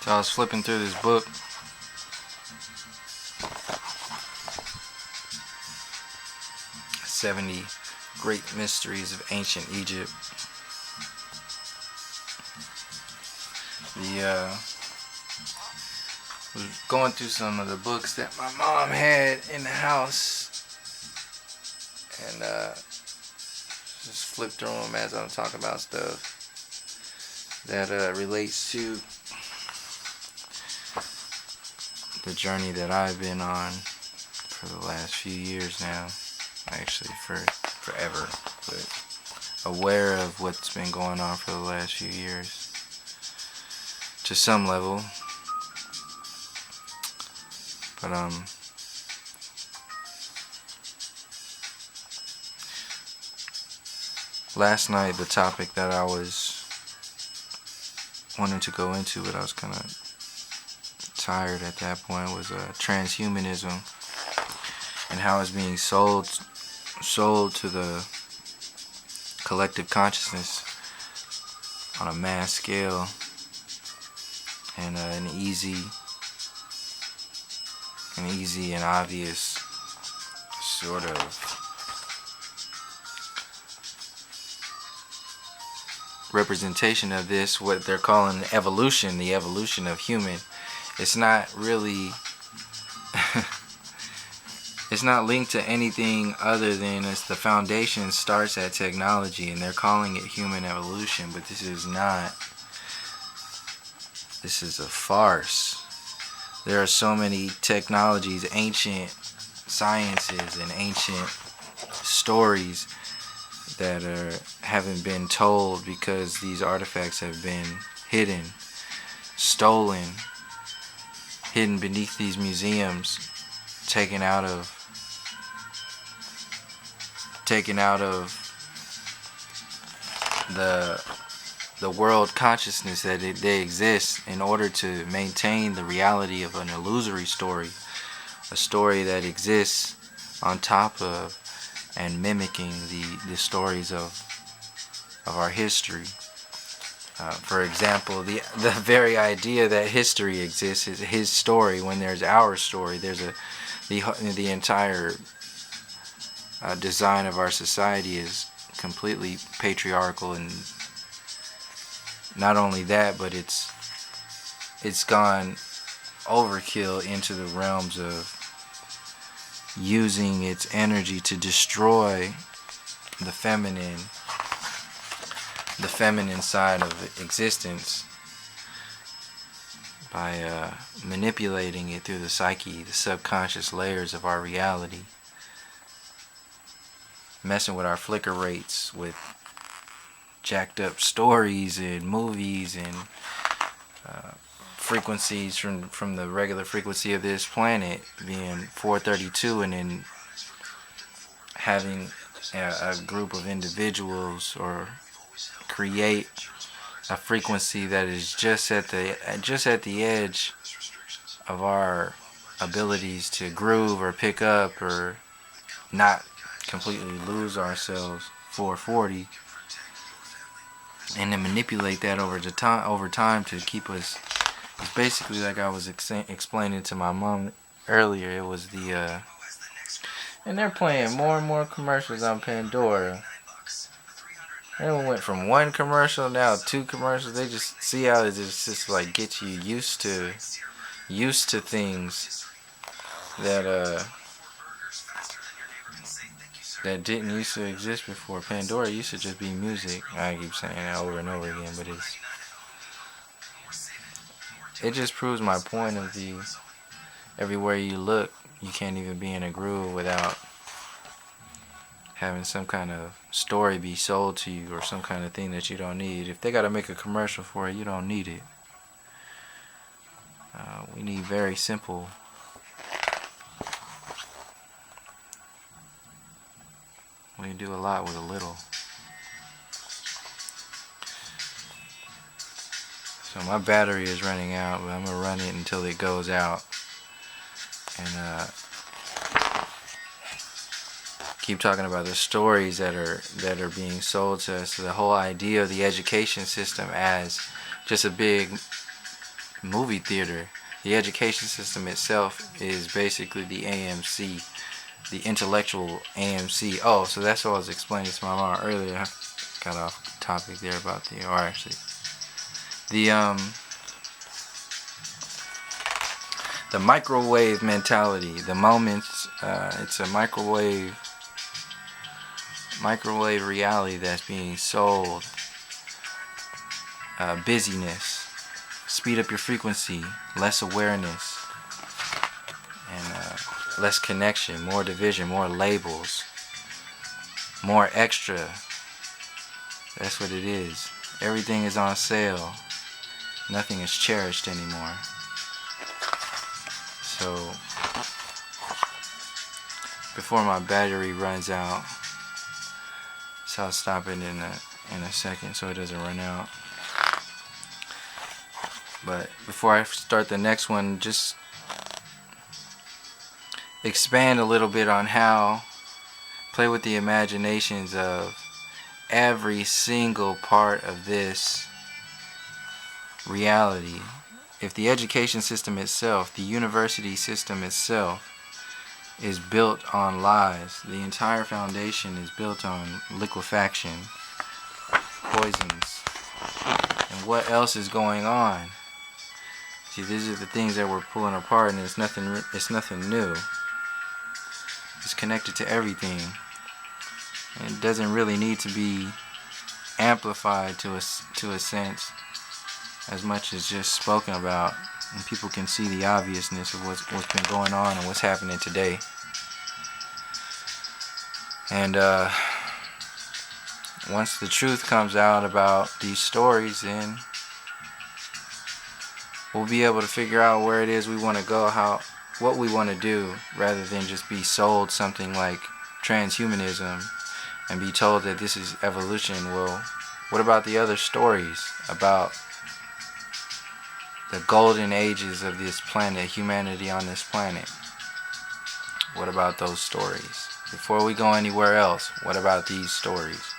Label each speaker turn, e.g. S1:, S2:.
S1: So I was flipping through this book. "70 Great Mysteries of Ancient Egypt." Was going through some of the books that my mom had in the house, and just flip through them as I'm talking about stuff that relates to the journey that I've been on for the last few years now. Actually, for forever, but aware of what's been going on for the last few years to some level. But last night the topic that I was wanting to go into, but I was kind of tired at that point, was transhumanism and how it's being sold to the collective consciousness on a mass scale, and an easy and obvious sort of representation of this, what they're calling evolution, the evolution of human. It's not really it's not linked to anything other than it's the foundation starts at technology, and they're calling it human evolution, but this is not. This is a farce. There are so many technologies, ancient sciences, and ancient stories that haven't been told because these artifacts have been hidden, stolen, hidden beneath these museums, taken out of the world consciousness that they exist in order to maintain the reality of an illusory story, a story that exists on top of and mimicking the stories of our history. For example, the very idea that history exists is his story when there's our story. There's the entire design of our society is completely patriarchal, and not only that, but it's gone overkill into the realms of using its energy to destroy the feminine side of existence by manipulating it through the psyche, the subconscious layers of our reality, messing with our flicker rates with jacked up stories and movies and frequencies from the regular frequency of this planet being 432, and then having a group of individuals or create a frequency that is just at the edge of our abilities to groove or pick up or not completely lose ourselves, 440, and then manipulate that over time to keep us. It's basically like I was explaining to my mom earlier. It was and they're playing more and more commercials on Pandora. They went from one commercial now 2 commercials. They just see how it just like gets you used to things that didn't used to exist before. Pandora used to just be music. I keep saying that over and over again, but it just proves my point of the everywhere you look, you can't even be in a groove without having some kind of story be sold to you or some kind of thing that you don't need. If they got to make a commercial for it, you don't need it. We need very simple. We can do a lot with a little. So my battery is running out, but I'm gonna run it until it goes out, and keep talking about the stories that are being sold to us. So the whole idea of the education system as just a big movie theater. The education system itself is basically the AMC, the intellectual AMC. Oh, so that's what I was explaining to my mom earlier. I got off topic there about or actually, the microwave mentality. The moments, it's a microwave reality that's being sold. Busyness, speed up your frequency, less awareness, and less connection, more division, more labels, more extra. That's what it is. Everything is on sale. Nothing is cherished anymore. So before my battery runs out, so I'll stop it in a second so it doesn't run out. But before I start the next one, just expand a little bit on how, play with the imaginations of every single part of this reality. If the education system itself, the university system itself, is built on lies, the entire foundation is built on liquefaction, poisons, and what else is going on? See, these are the things that we're pulling apart, and it's nothing new. It's connected to everything. And it doesn't really need to be amplified to a sense as much as just spoken about, and people can see the obviousness of what's been going on and what's happening today. And once the truth comes out about these stories, then we'll be able to figure out where it is we want to go, what we want to do, rather than just be sold something like transhumanism and be told that this is evolution. Well, what about the other stories about the golden ages of this planet, humanity on this planet? What about those stories? Before we go anywhere else, what about these stories?